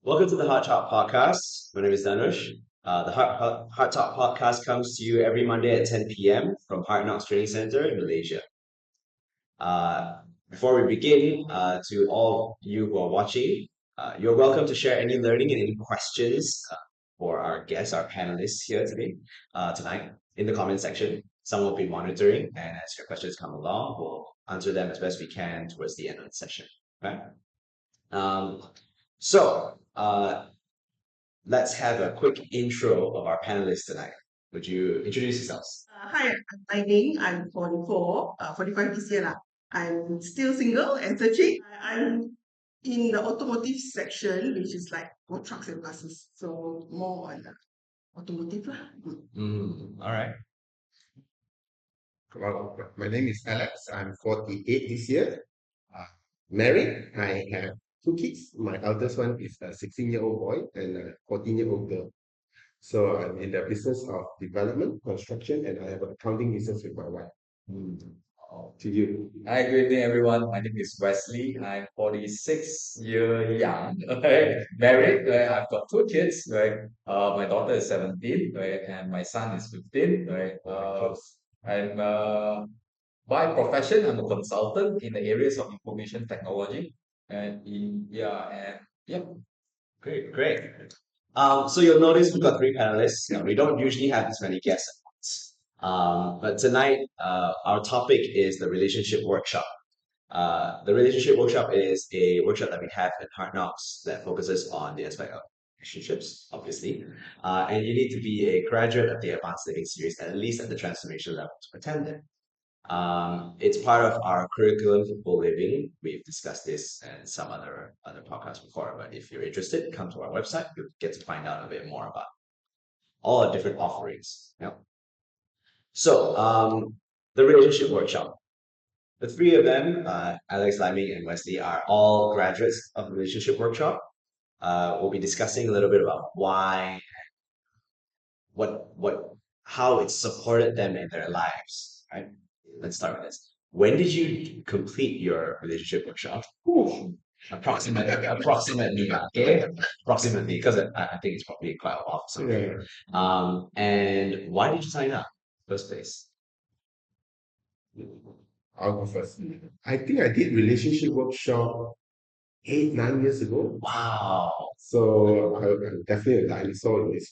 Welcome to the Heart Talk Podcast. My name is Danush. The Heart Talk Podcast comes to you every Monday at 10 p.m. from Heart Knocks Training Center in Malaysia. Before we begin, to all you who are watching, you're welcome to share any learning and any questions for our guests, our panelists here tonight in the comment section. Some will be monitoring, and as your questions come along, we'll answer them as best we can towards the end of the session. Right? Let's have a quick intro of our panelists tonight. Would you introduce yourselves? Hi, I'm Aiding. I'm 44, 45 this year. I'm still single and searching. I'm in the automotive section, which is like both trucks and buses. So more on the automotive. All right. Well, my name is Alex. I'm 48 this year. Married. I have 2 kids. My eldest one is a 16-year-old boy and a 14-year-old girl. So I'm in the business of development, construction, and I have an accounting business with my wife. To you. Hi, good evening, everyone. My name is Wesley. I'm 46 years young. Okay, married. Right? I've got 2 kids. Right, my daughter is 17. Right, and my son is 15. Right, I'm by profession, I'm a consultant in the areas of information technology, and Great. So you'll notice we've got 3 panelists. We don't usually have this many guests at once. But tonight, our topic is the relationship workshop. The relationship workshop is a workshop that we have at Hard Knocks that focuses on the aspect of relationships, obviously. And you need to be a graduate of the Advanced Living series, at least at the transformation level, to attend it. It's part of our curriculum for full living. We've discussed this and some other podcasts before, but if you're interested, come to our website. You'll get to find out a bit more about all our different offerings. So, the relationship workshop. The 3 of them, Alex, Liming, and Wesley, are all graduates of the relationship workshop. We'll be discussing a little bit about why, how it supported them in their lives. Right? Let's start with this. When did you complete your relationship workshop? Approximately, okay? Approximately, because I think it's probably quite a while. So, and why did you sign up in the first place? I'll go first. I think I did relationship workshop 8-9 years ago. Wow. So I'm definitely a dinosaur in this.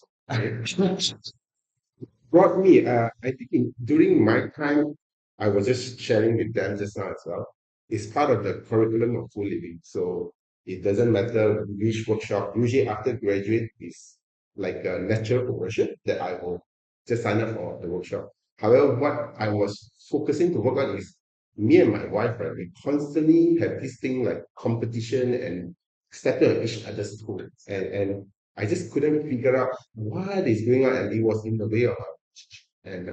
Brought me, I think during my time, I was just sharing with them just now as well. It's part of the curriculum of full living. So it doesn't matter which workshop. Usually after graduate is like a natural progression that I will just sign up for the workshop. However, what I was focusing to work on is me and my wife, right? We constantly have this thing like competition and stepping on each other's toes. And I just couldn't figure out what is going on, and it was in the way of our and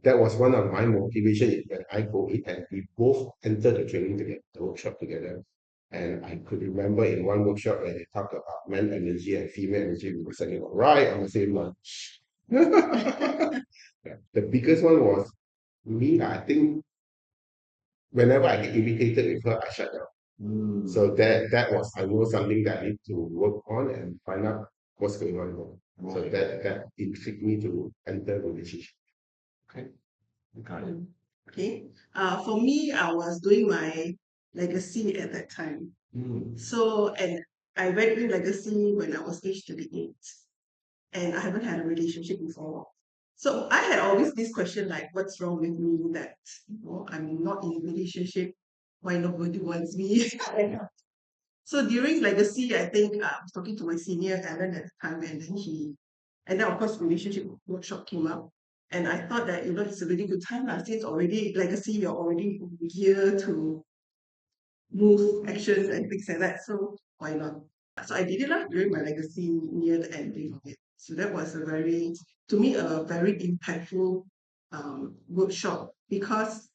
that was one of my motivation when I go in and we both entered the training together, the workshop together. And I could remember in one workshop where they talked about man energy and female energy, we were saying, right on the same line. The biggest one was me. I think whenever I get irritated with her, I shut down. So that was, I know, something that I need to work on and find out what's going on. So that intrigued me to enter the relationship. Okay. Got it. Okay. For me, I was doing my legacy at that time. So, and I went in legacy when I was age 38. And I haven't had a relationship before. So I had always this question like, what's wrong with me that I'm not in a relationship? Why nobody wants me? So during legacy, I think I was talking to my senior Alan at the time, and then of course relationship workshop came up. And I thought that, it's a really good time. Since already legacy, you're already geared to move actions and things like that. So why not? So I did it during my legacy near the ending of it. So that was to me, a very impactful workshop because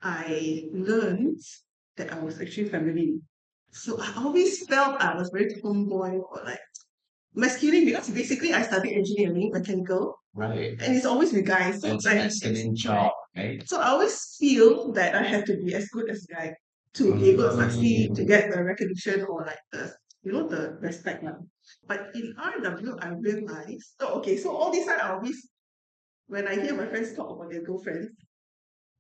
I learned that I was actually feminine. So I always felt I was very tomboy or like masculine because basically I studied engineering, mechanical. Right. And it's always with guys. So it's a masculine job, right? So I always feel that I have to be as good as a guy to be able to succeed, to get the recognition or like the the respect lah. But in RW, I realized, so all this time I always, when I hear my friends talk about their girlfriends,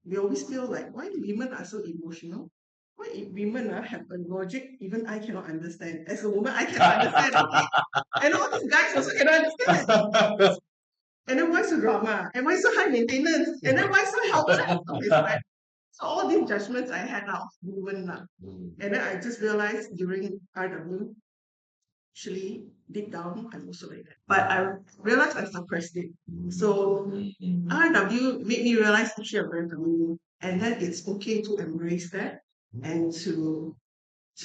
we always feel like, why women are so emotional? Why women have a logic even I cannot understand? As a woman, I cannot understand. Okay? And all these guys also cannot understand. And then why so drama? And why so high maintenance? And then why so helpless? So all these judgments I had of women now. And then I just realized during RW, actually deep down I'm also like that. But I realized I suppressed it. So RW made me realize actually I'm very feminine. And then it's okay to embrace that and to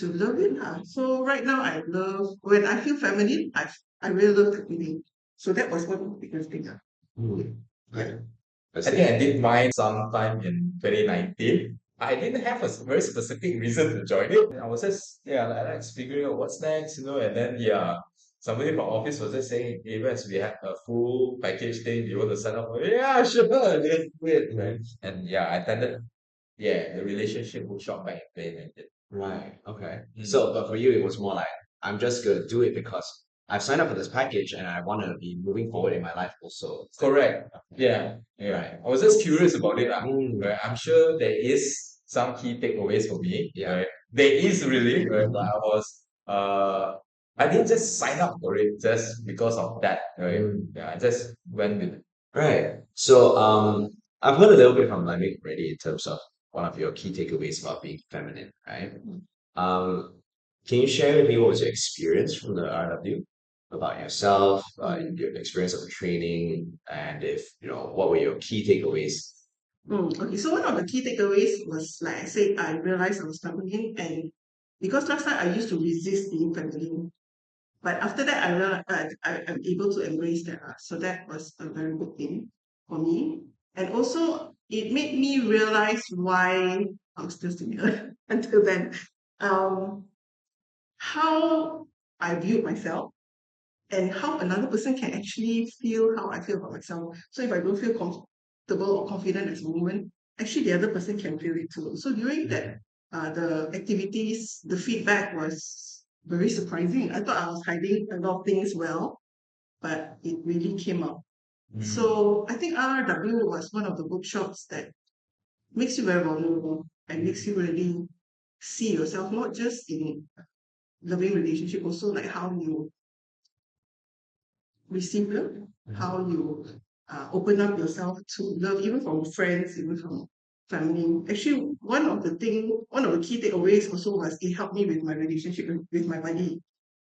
love it. So right now I love when I feel feminine, I really love that feeling. So that was one of the biggest thing. Right. I think I did mine sometime in 2019. I didn't have a very specific reason to join it. I was just like figuring out what's next, and then somebody from office was just saying, hey, Wes, we have a full package thing. You want to sign up? Yeah, sure. Let's do it, right? And I attended the relationship workshop back in 2019. Right. Okay. So, but for you, it was more like, I'm just going to do it because I've signed up for this package and I want to be moving forward in my life also. Correct. Yeah. Right. I was just curious about it. Right? I'm sure there is some key takeaways for me. Yeah. Right? There is really, right? But I didn't just sign up for it just because of that. Right? Yeah, I just went with it. Right. So, I've heard a little bit from Lamik already in terms of one of your key takeaways about being feminine, right? Can you share with me what was your experience from the RW about yourself, your experience of the training, and what were your key takeaways? Okay, so one of the key takeaways was, like I said, I realized I was feminine, and because last time I used to resist being feminine, but after that I realized I'm able to embrace that. So that was a very good thing for me, and also it made me realize why I'm still single until then. How I viewed myself and how another person can actually feel how I feel about myself. So if I don't feel comfortable or confident as a woman, actually the other person can feel it too. So during that the activities, the feedback was very surprising. I thought I was hiding a lot of things well, but it really came out. So I think RW was one of the workshops that makes you very vulnerable and makes you really see yourself not just in loving relationship, also like how you receive love, how you open up yourself to love, even from friends, even from family. Actually, one of the key takeaways also was it helped me with my relationship with my buddy.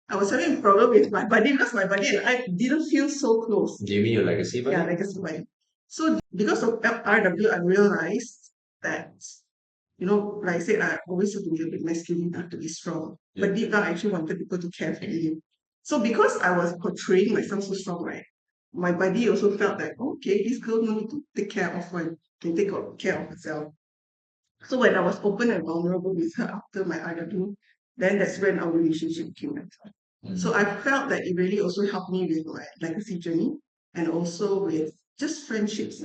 I was having a problem with my buddy because my buddy and I didn't feel so close. Do you mean your legacy buddy? Yeah, legacy buddy. So because of RW, I realized that, like I said, I always have to be a bit masculine, to be strong. But deep down, I actually wanted people to care for me. So because I was portraying myself so strong, right, my buddy also felt that, okay, this girl need to take care of her, can take care of herself. So when I was open and vulnerable with her after my RW, then that's when our relationship came better. So I felt that it really also helped me with my legacy journey and also with just friendships.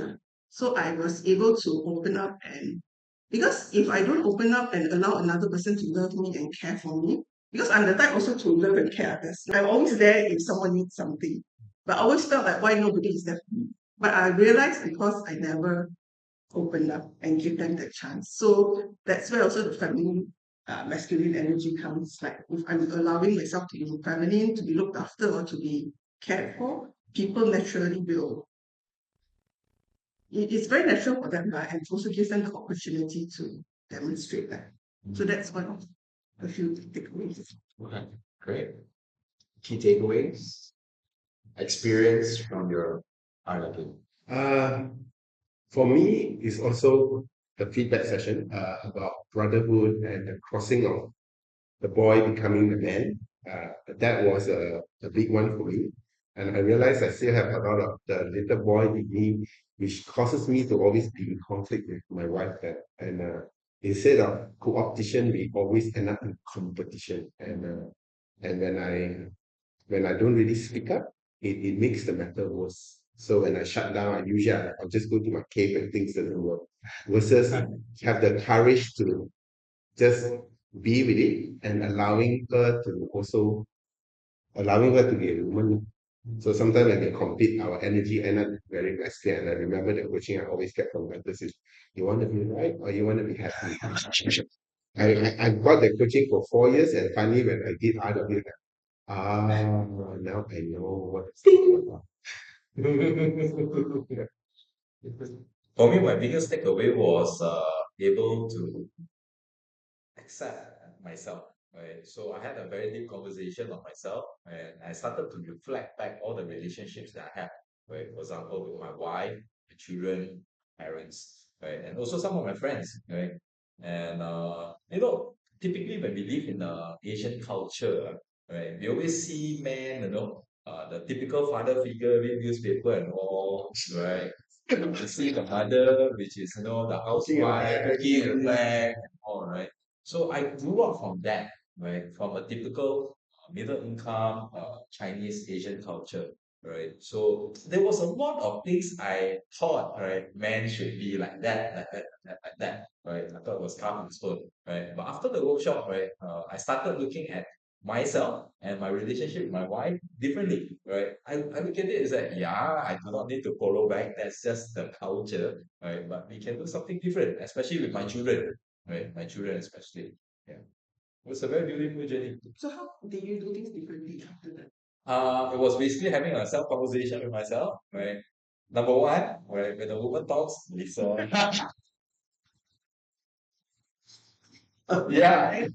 So I was able to open up, and because if I don't open up and allow another person to love me and care for me, because I'm the type also to love and care others. I'm always there if someone needs something. But I always felt like why nobody is there for me. But I realized because I never opened up and give them that chance. So that's where also the feminine masculine energy comes. Like if I'm allowing myself to be feminine, to be looked after or to be cared for, people naturally will. It's very natural for them, and it also gives them the opportunity to demonstrate that. So that's one of a few takeaways. Okay, great. Key takeaways, experience from your RW. For me, it's also the feedback session about brotherhood and the crossing of the boy becoming the man. That was a big one for me. And I realized I still have a lot of the little boy in me, which causes me to always be in conflict with my wife. And instead of co-opetition, we always end up in competition. And when I don't really speak up, it makes the matter worse. So when I shut down, I'll just go to my cave and things doesn't work. Versus have the courage to just be with it and allowing her to be a woman. So sometimes when we compete, our energy end up very masculine. And I remember the coaching I always get from mentors is, you want to be right or you want to be happy? I got the coaching for 4 years, and finally when I did RW, now I know what it's all about. For me, my biggest takeaway was able to accept myself. Right? So I had a very deep conversation on myself, and I started to reflect back all the relationships that I had. Right? For example, with my wife, my children, parents, right, and also some of my friends. Right? And typically when we live in the Asian culture, right, we always see men, the typical father figure, read newspaper and all, right? You see the mother, which is the housewife, cooking the flag, and all, right? So I grew up from that, right? From a typical middle income Chinese Asian culture, right? So there was a lot of things I thought, right, men should be like that, like that, right? I thought it was carved in stone, right? But after the workshop, right, I started looking at myself and my relationship with my wife differently, right? I look at it as that, yeah, I do not need to follow back. That's just the culture, right? But we can do something different, especially with my children, right? My children especially. Yeah. It was a very beautiful journey. So how did you do things differently after that? It was basically having a self conversation with myself, right? Number one, right, when a woman talks, listen. Yeah.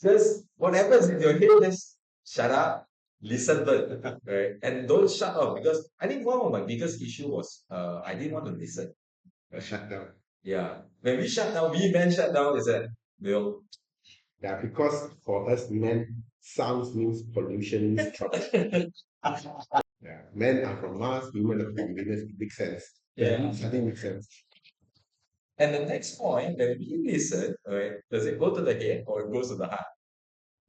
Just whatever's in your head, just shut up, listen first, right? And don't shut off, because I think one of my biggest issue was I didn't want to listen. Shut down. Yeah. When we shut down, we men shut down is that Yeah, because for us men, sounds means pollution means trouble. Yeah, men are from Mars, women are from Venus. It makes sense. Yeah. I think makes sense. And the next point, when we listen, right, does it go to the head or it goes to the heart?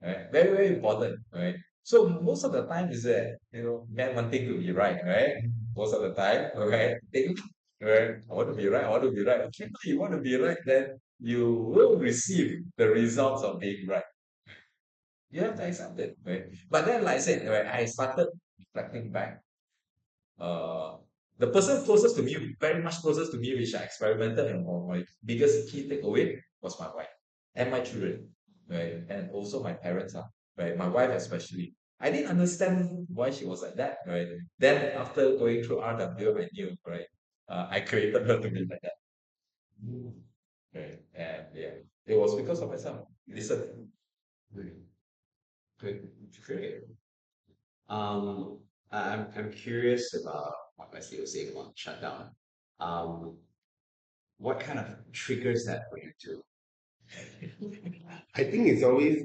Right? Very, very important, right? So most of the time is that, men wanting to be right, right? Most of the time, right? Think, right? I want to be right, I want to be right. Okay, if you want to be right, then you will receive the results of being right. You have to accept it, right? But then, like I said, right, I started reflecting back. Uh, the person closest to me, very much closest to me, which I experimented and my biggest key takeaway was my wife and my children, right? And also my parents, right? My wife especially. I didn't understand why she was like that, right? Then after going through RW, I knew, right? I created her to be like that. Right? And yeah, it was because of myself. Listen. Good. Great. I'm curious about what Wesley was saying about shutdown. What kind of triggers that for you too? I think it's always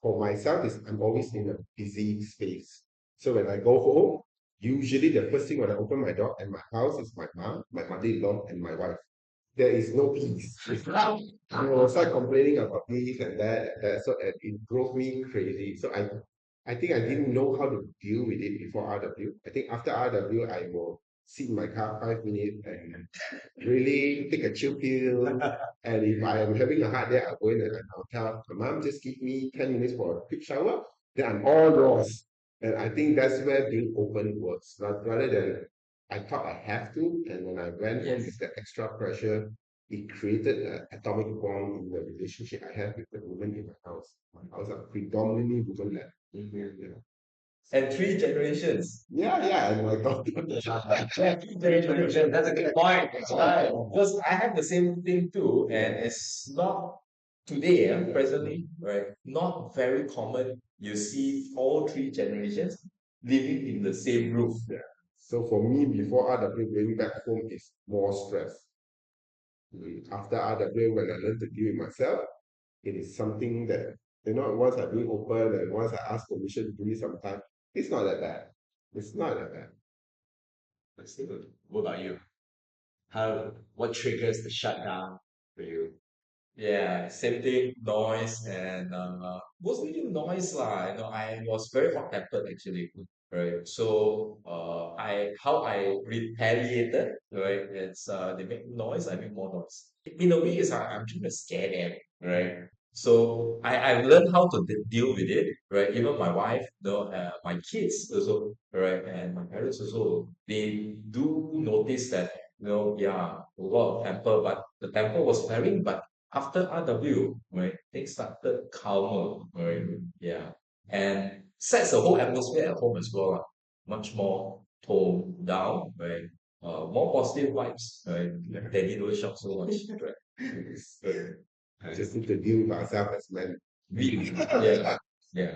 for myself is I'm always in a busy space. So when I go home, usually the first thing when I open my door and my house is my mom, my mother-in-law, and my wife. There is no peace. I will start complaining about this and that. So it drove me crazy. So I think I didn't know how to deal with it before RW. I think after RW, I will sit in my car 5 minutes and really take a chill pill. And if I am having a hard day, I'll go in and I'll tell my mom, just give me 10 minutes for a quick shower. Then I'm all yours. And I think that's where being open works. Rather than I thought I have to, and when I went home with the extra pressure, it created an atomic bomb in the relationship I have with the women in my house. My house are predominantly women-led. Yeah. And 3 generations. Yeah, and my daughter. Yeah, 3 generations. That's a good point. Right. Because I have the same thing too, and it's not today, presently, right? Not very common. You see all 3 generations living in the same roof. Yeah. So for me, before RW, going back home is more stress. After RW, when I learned to deal with myself, it is something that, once I being open and once I ask permission to do it sometime, it's not that bad. It's not that bad. Let's see. What about you? What triggers the shutdown for you? Yeah, same thing, noise and mostly noise lah. I was very hot-tempered actually, right? So how I retaliated, right? It's they make noise, I make more noise. In a way, it's I'm trying to scare them, right? So I've learned how to deal with it, right? Even my wife, my kids also, right? And my parents also, they do notice that, yeah, a lot of temper, but the temper was flaring, but after RW, right, things started calmer, right? Yeah. And sets the whole atmosphere at home as well, much more toned down, right? More positive vibes, right? Daddy don't shout so much, right? Just need to deal with ourselves as men. Yeah, yeah.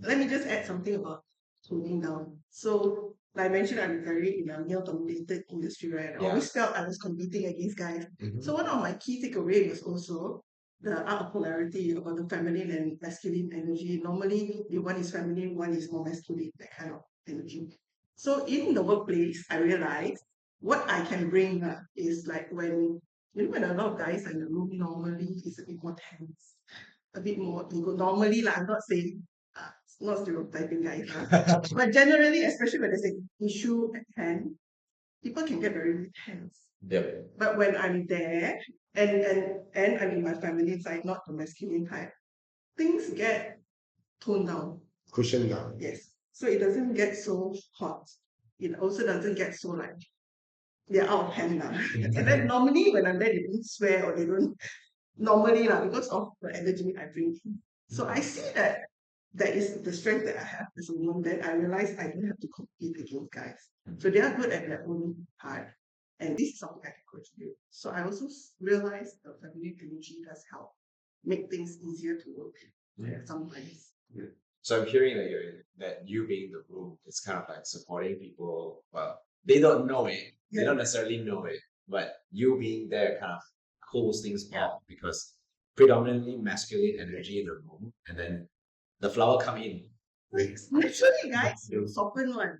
Let me just add something about toning down. So, like I mentioned, I'm very in a male-dominated industry, right? I always felt I was competing against guys. So one of my key takeaway was also the art of polarity about the feminine and masculine energy. Normally, one is feminine, one is more masculine, that kind of energy. So in the workplace, I realized what I can bring is like when when a lot of guys are in the room, normally it's a bit more tense, a bit more ego. Normally, like I'm not saying not stereotyping guys, but generally, especially when there's an issue at hand, people can get very tense. Yep. But when I'm there and I'm in my feminine side, not the masculine type, things get toned down. Cushion down. Yes. So it doesn't get so hot. It also doesn't get so like they're out of hand now. And then normally when I'm there, they don't swear or they don't normally because of the energy I bring in. So I see that is the strength that I have as a woman. Then I realize I don't have to compete against guys. So they are good at their own part. And this is something I can contribute. So I also realized the feminine energy does help make things easier to work sometimes. So I'm hearing that you being in the room is kind of like supporting people. Well, they don't know it. They don't necessarily know it, but you being there kind of cools things off because predominantly masculine energy in the room, and then the flower come in. Naturally, guys, soften one.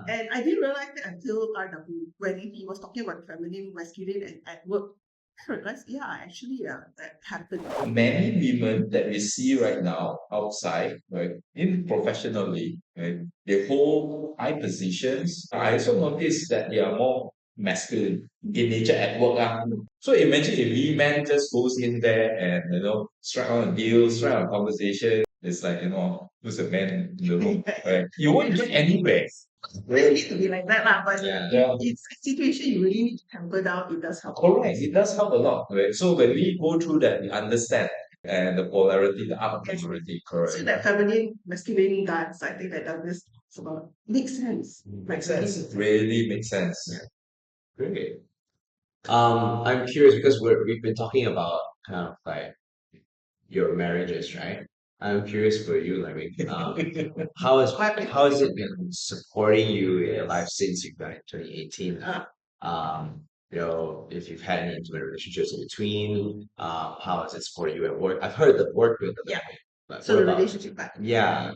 And I didn't realize it until RW when he was talking about feminine, masculine, and at work. I realized, actually, that happened. Many women that we see right now outside, right, in professionally, right, they hold high positions. I also noticed that they are more masculine in nature at work. So imagine if we men just goes in there and strike on a deal, strike on a conversation. It's like who's a man in the room, right? You won't get anywhere. It need to be like that, but it's a situation you really need to temper down. It does help. Correct. It does help a lot, right? So when we go through that, we understand and the polarity, the art of polarity, correct. So that feminine, masculine dance, I think that does about makes sense. Makes sense. Really makes sense. Great. I'm curious because we've been talking about kind of like your marriages, right? I'm curious for you, like, how has it been supporting you in your life since you got in 2018? If you've had any intimate relationships in between, how has it supported you at work? I've heard the work with them. But so the relationship part. Yeah.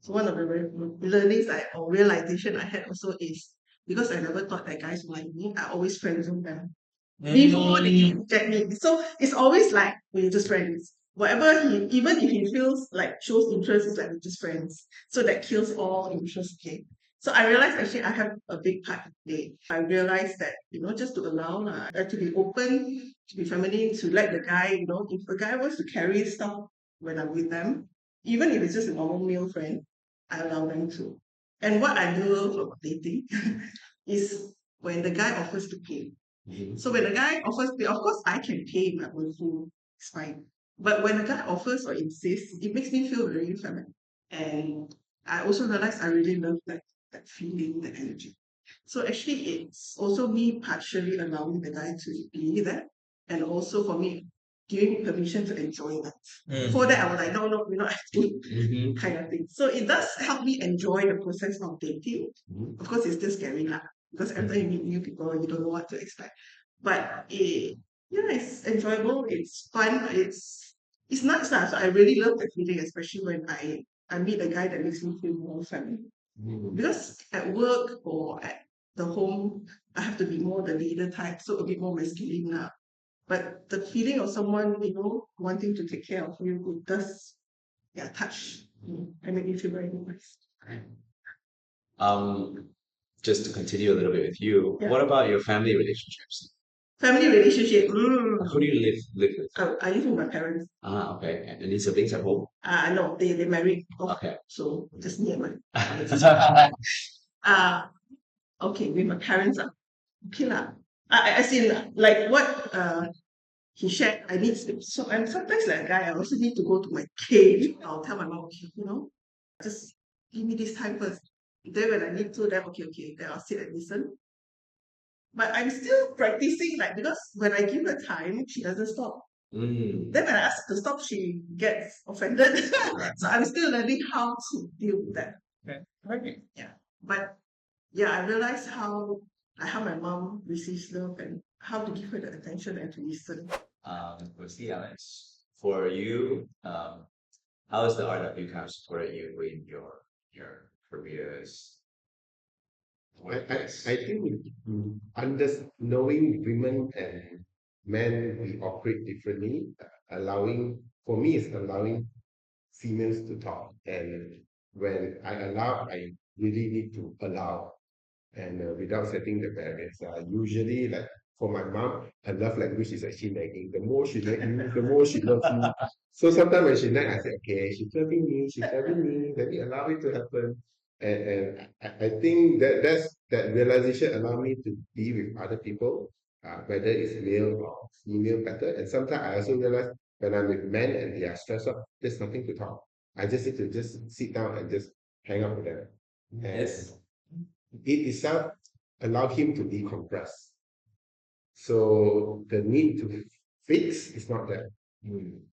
So one of the learnings or realization I had also is because I never thought that guys were like me, I always friend zone them before they can reject me. So it's always like we're just friends. Whatever even if he feels like shows interest, it's like we're just friends. So that kills all interest. Okay. So I realized actually I have a big part to play. I realized that just to allow to be open, to be feminine, to let the guy if the guy wants to carry stuff when I'm with them, even if it's just a normal male friend, I allow them to. And what I do about dating is when the guy offers to pay. So when the guy offers pay, of course I can pay my own food, it's fine. But when the guy offers or insists, it makes me feel very feminine. And I also realized I really love that feeling, that energy. So actually it's also me partially allowing the guy to be there and also for me giving me permission to enjoy that. Before that I was like, no, we're not acting kind of thing. So it does help me enjoy the process of dating. Of course it's still scary because every time you meet new people you don't know what to expect. But it's enjoyable, it's fun, it's nice. So I really love that feeling, especially when I meet a guy that makes me feel more feminine. Because at work or at the home, I have to be more the leader type, so a bit more masculine now. But the feeling of someone, wanting to take care of you, who does, touch and make me feel very nice. Just to continue a little bit with you, what about your family relationships? Family relationship. Who do you live with? I live with my parents. Okay. And any siblings at home? No, they married. Okay. So just me and my okay, with my parents. Okay lah. I see like what he shared, I need sleep. So I'm sometimes like a guy, I also need to go to my cave. I'll tell my mom, okay, just give me this time first. Then when I need to, then okay, then I'll sit and listen. But I'm still practicing, like, because when I give her time, she doesn't stop. Then when I ask her to stop, she gets offended. So I'm still learning how to deal with that. Okay. Yeah. But yeah, I realized how my mom receives love and how to give her the attention and to listen. Firstly, Alex, for you, how has the RW kind of supported you in your careers? I think knowing women and men, we operate differently. For me, it's allowing females to talk. And when I allow, I really need to allow, and without setting the barriers. Usually, like for my mom, her love language is actually nagging. The more she nag you, the more she loves you. So sometimes when she nag, I say, okay, she's loving me, let me allow it to happen. And I think that realization allowed me to be with other people, whether it's male or female better. And sometimes I also realize when I'm with men and they are stressed out, there's nothing to talk. I just need to just sit down and just hang out with them. Yes. It itself allowed him to decompress. So the need to fix is not there.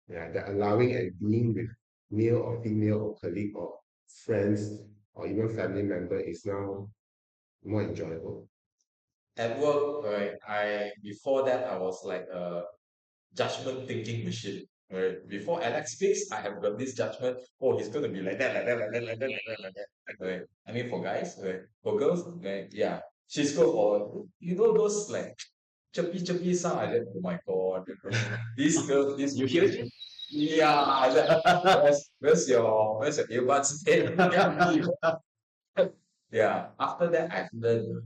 Yeah, the allowing and being with male or female or colleague or friends or even family member is now more enjoyable. At work, right, before that I was like a judgment thinking machine. Right? Before Alex speaks, I have got this judgment. Oh, he's gonna be like that, like that, like that, like that, like that, like that. Right? I mean, for guys, right? For girls, right? Yeah, she's good for those like chirpy sound. I said, oh my god, this girl, this You hear it? yeah. Where's your earbuds? Yeah. After that, I've learned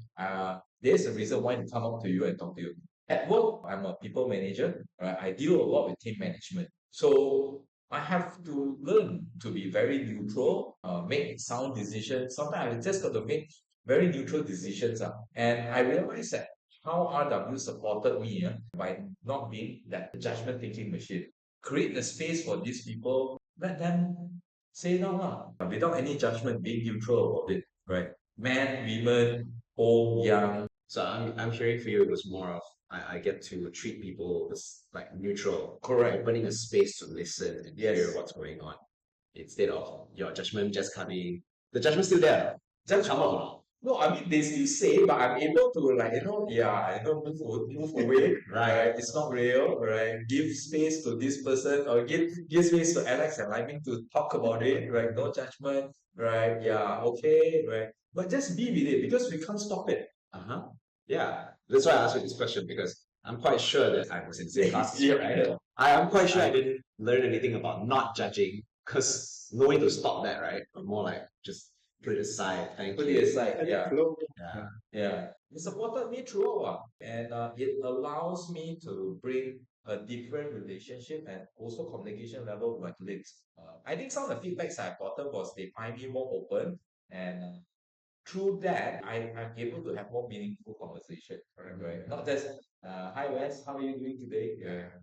there's a reason why they come up to you and talk to you. At work, I'm a people manager. Right? I deal a lot with team management. So I have to learn to be very neutral, make sound decisions. Sometimes I just got to make very neutral decisions. And I realized that how RW supported me by not being that judgment thinking machine. Create a space for these people, let them say no, without any judgment, being neutral about it, right? Men, women, old, young. So I'm hearing for you it was more of I get to treat people as like neutral, Correct. opening a space to listen and hear Yes. what's going on instead of your judgment just coming. The judgment's still there. Just come out. No, I mean they still say, but I'm able to move away. Right? It's not real, right? Give space to this person or give space to Alex and Liming to talk about it, right? No judgment, right? Yeah, okay, right? But just be with it because we can't stop it. Yeah. That's why I asked you this question because I'm quite sure that I was in same class. Yeah. Right? I'm quite sure I didn't learn anything about not judging because knowing to stop that, right? But more like just put it aside. Thank Put you. it aside, yeah. Yeah. Yeah, it supported me throughout, and it allows me to bring a different relationship and also communication level with my colleagues. I think some of the feedbacks I've gotten was they find me more open, and through that, I'm able to have more meaningful conversation. Right? Not just, hi Wes, how are you doing today?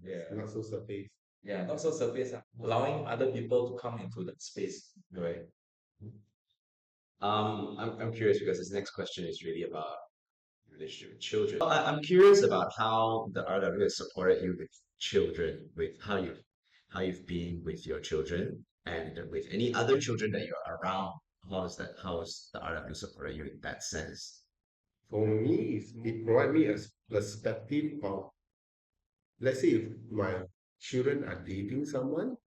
Yeah. Not so surface. Yeah, not so surface. Allowing other people to come into that space. Right. I'm curious because this next question is really about relationship with children. I'm curious about how the RW has supported you with children, with how you've been with your children and with any other children that you're around. How has the RW supported you in that sense? For me, it provides me a perspective of, let's say if my children are dating someone,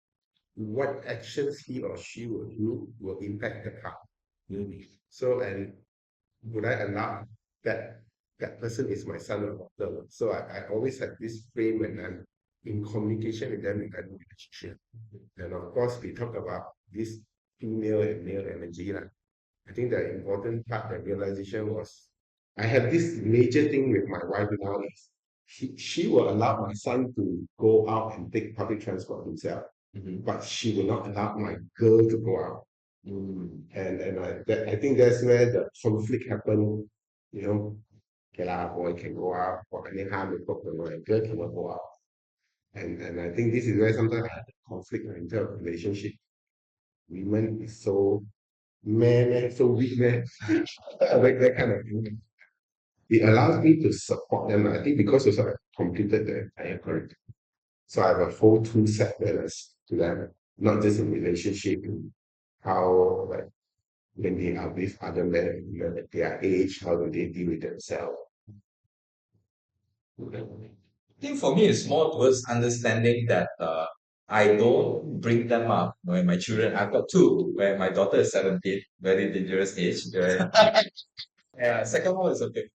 what actions he or she will do will impact the car. So, and would I allow that person is my son or daughter? So I always have this frame when I'm in communication with them regarding relationship. And of course, we talk about this female and male energy. I think the important part, the realization was, I have this major thing with my wife now is she will allow my son to go out and take public transport himself, but she will not allow my girl to go out. And I think that's where the conflict happened. Okay lah, boy can go out, or any harm with my girl cannot go out. And I think this is where sometimes I have conflict in terms of relationship. Women is so man, so weak man. Like that kind of thing. It allows me to support them. I think because also I completed the entire curriculum. So I have a full tool set to them, not just in relationship, how like when they are with other men, at their age, how do they deal with themselves. I think for me, it's more towards understanding that I don't bring them up when my children, I've got two, where my daughter is 17, very dangerous age. Right? Second one is a big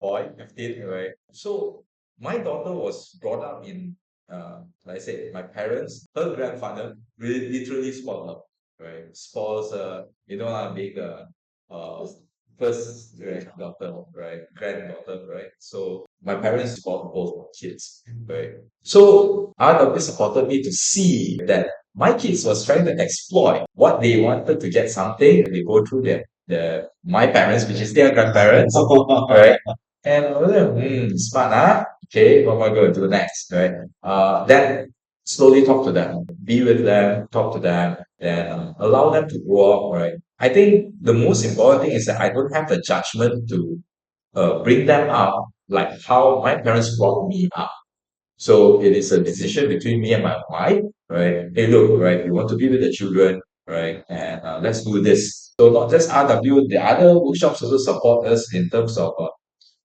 boy, 15, right? So my daughter was brought up in, like I said, my parents, her grandfather really literally spoiled her, right? Spoils her, being a first daughter, right? Granddaughter, right? So my parents support both kids, right? So RW supported me to see that my kids was trying to exploit what they wanted to get something. They go through my parents, which is their grandparents, right? And I was like, smart, huh? Okay, what am I going to do next, right? Then slowly talk to them, be with them, talk to them, then allow them to grow up, right? I think the most important thing is that I don't have the judgment to bring them up like how my parents brought me up. So it is a decision between me and my wife, right? Hey, look, right, we want to be with the children, right? And let's do this. So not just RW, the other workshops also support us in terms of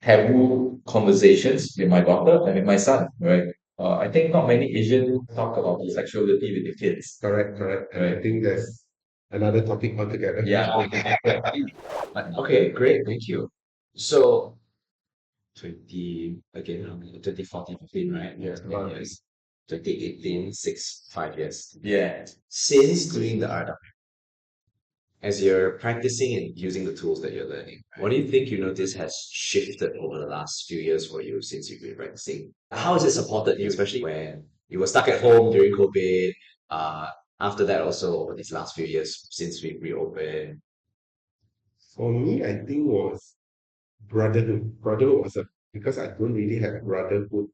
taboo conversations with my daughter and with my son, right? I think not many Asians talk about sexuality with the kids. Correct. And I think that's another topic altogether. Yeah. Okay, great, thank you. So 2014, 15, right? Yeah, 10 years. 2018, 5 years. Yeah. Since doing the RW, as you're practicing and using the tools that you're learning, what do you think you notice has shifted over the last few years for you since you've been practicing? How has it supported you, especially when you were stuck at home during COVID? After that, also over these last few years since we reopened. For me, I think was brotherhood. Brotherhood was because I don't really have brotherhood.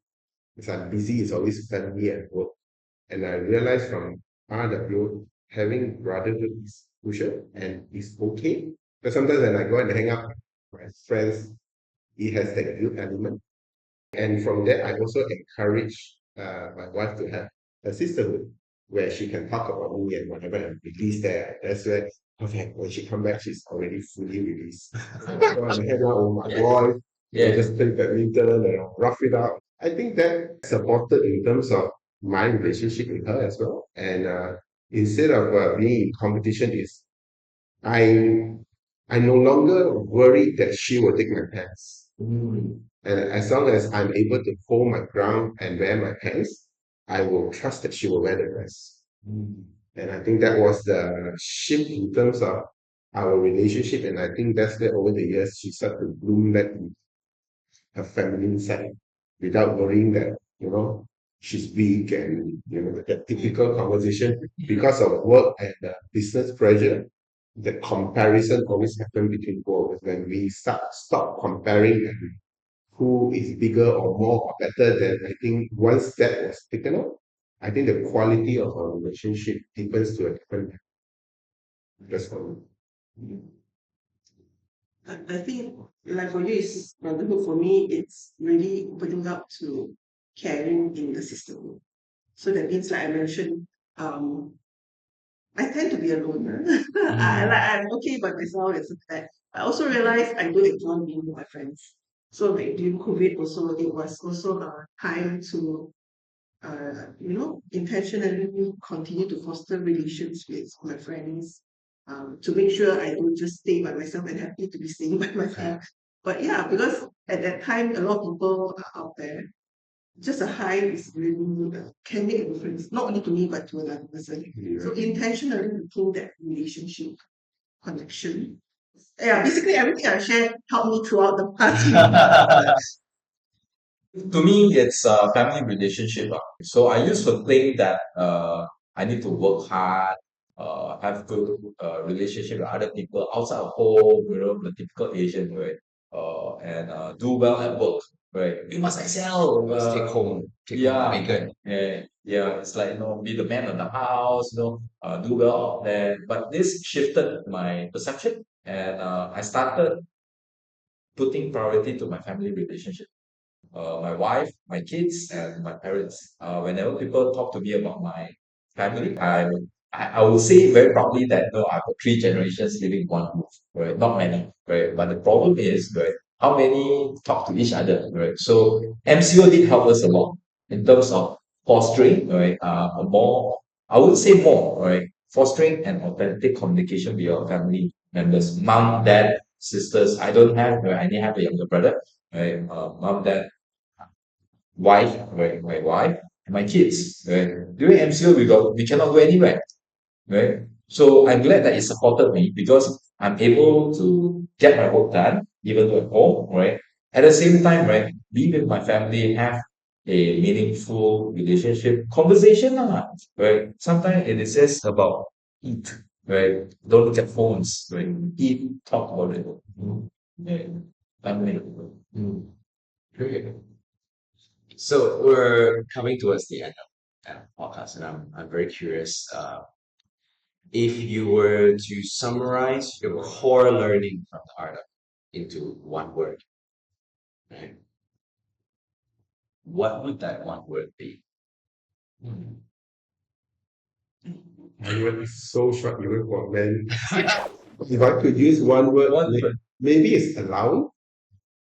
Because I'm busy, it's always family and work. And I realized from RW, having brotherhood is crucial and it's okay. But sometimes when I go and hang out with my friends, it has that guilt element. And from that, I also encourage my wife to have a sisterhood where she can talk about me and whatever and release there. That's where, okay, when she come back, she's already fully released. Go and hang out with my boy, just play badminton and rough it out. I think that supported in terms of my relationship with her as well. And instead of being in competition, is I no longer worried that she will take my pants. And as long as I'm able to hold my ground and wear my pants, I will trust that she will wear the rest. And I think that was the shift in terms of our relationship. And I think that's where over the years she started to bloom that in her feminine side without worrying that, she's weak and, that typical conversation because of work and business pressure. The comparison always happens between both. When we stop comparing and who is bigger or more or better, then I think once that was taken up, I think the quality of our relationship deepens to a different level. That's for me. I think, like for you, it's brotherhood. For me, it's really opening up to caring in the system. So that means, like I mentioned, I tend to be a loner. I'm okay by myself and stuff like that. I also realize I don't enjoy being with my friends. So like during COVID also, it was also a time to intentionally continue to foster relations with my friends, to make sure I don't just stay by myself and happy to be staying by myself. But yeah, because at that time, a lot of people are out there. Just a hi is really can make a difference, not only to me, but to another person. So intentionally making that relationship connection. Yeah, basically everything I shared helped me throughout the past few years. To me, it's a family relationship. So I used to think that I need to work hard, have good relationship with other people outside of home, the typical Asian, right? And do well at work, right? You must excel. Take home, make good. Yeah, it's like, be the man of the house, do well out there. But this shifted my perception, and I started putting priority to my family relationship, my wife, my kids, and my parents. Whenever people talk to me about my family, I will say very proudly that no, I've got three generations living in one roof, right? Not many, right? But the problem is, right, how many talk to each other, right? So MCO did help us a lot in terms of fostering, right? A more, I would say more, right? Fostering an authentic communication with your family members, mom, dad, sisters. I don't have, right? I only have a younger brother, right? Mom, dad, wife, right? My wife, and my kids, right? During MCO, we cannot go anywhere, right? So I'm glad that it supported me because I'm able to get my work done, even though at home, right? At the same time, right, being with my family, have a meaningful relationship, conversation, right? Sometimes it is just about eat, right? Don't look at phones, right? Eat, talk about it. Yeah. Family. Great. So we're coming towards the end of the podcast, and I'm very curious. If you were to summarize your core learning from the art of into one word, right? What would that one word be? My word is so short, even for men. If I could use one word, maybe it's allowing.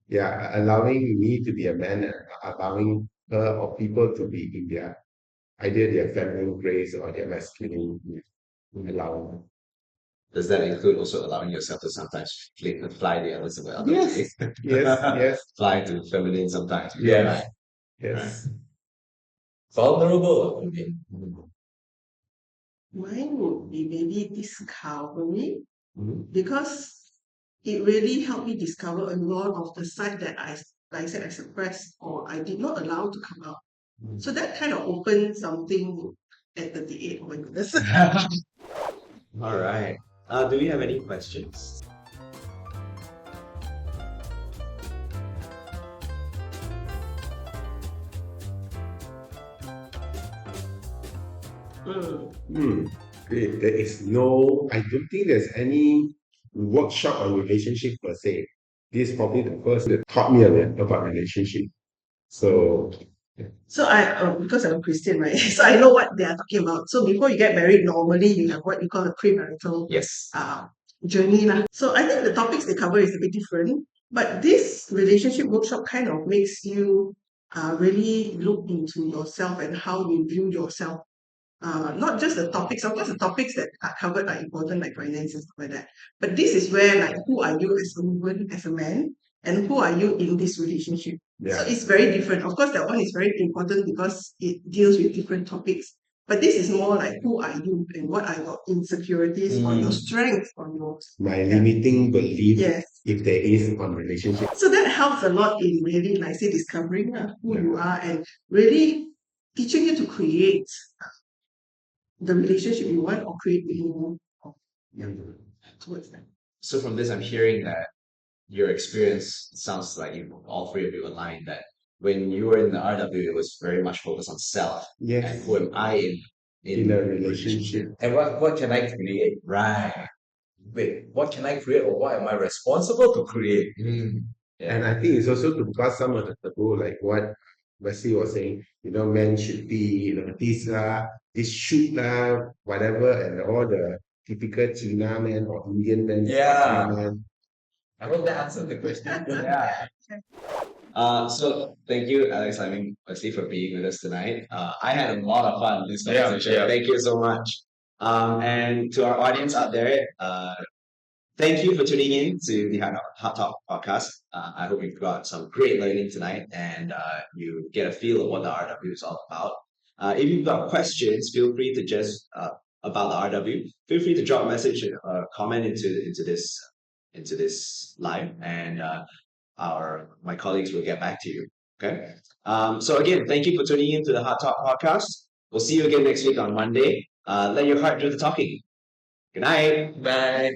Yeah, allowing me to be a man, and allowing her or people to be in their feminine grace or their masculinity. Allowing. Does that include also allowing yourself to sometimes fly the other way? Yes, yes, Fly to feminine sometimes. Yeah. yes. Vulnerable. Okay. Mine would be maybe discovering Mhm. because it really helped me discover a lot of the side that like I said, I suppressed or I did not allow to come out. So that kind of opened something at 38. Oh my goodness. All right. Do we have any questions? There is no, I don't think there's any workshop on relationship per se. This is probably the first that taught me a lot about relationship. So, So because I'm a Christian, right? So I know what they are talking about. So before you get married, normally you have what you call a premarital Yes. journey lah. So I think the topics they cover is a bit different, but this relationship workshop kind of makes you really look into yourself and how you view yourself. Not just the topics. Of course, the topics that are covered are important, like finance and stuff like that. But this is where, like, who are you as a woman, as a man, and who are you in this relationship? So yeah. it's very different. Of course, that one is very important because it deals with different topics. But this is more like who are you and what are your insecurities or your strengths or your My limiting belief, yes. if there is on relationship. So that helps a lot in really, like say, discovering who you are and really teaching you to create the relationship you want or create more of towards that. So from this, I'm hearing that your experience sounds like all three of you aligned that when you were in the RW, it was very much focused on self. Yes. And who am I In a relationship. And what can I create? Right. Wait, what can I create or what am I responsible to create? Yeah. And I think it's also to bust some of the taboo, like what Wesley was saying, men should be, this should whatever, and all the typical China men or Indian men. Yeah. Men. I hope that answered the question. Yeah. So thank you, Alex, Wesley, for being with us tonight. I had a lot of fun in this conversation. Yeah. Thank you so much. And to our audience out there, thank you for tuning in to the Hot Talk podcast. I hope you got some great learning tonight and you get a feel of what the RW is all about. If you've got questions, feel free to just about the RW. Feel free to drop a message or comment into this live, and my colleagues will get back to you. Okay. So again, thank you for tuning in to the Heart Talk podcast. We'll see you again next week on Monday. Let your heart do the talking. Good night. Bye.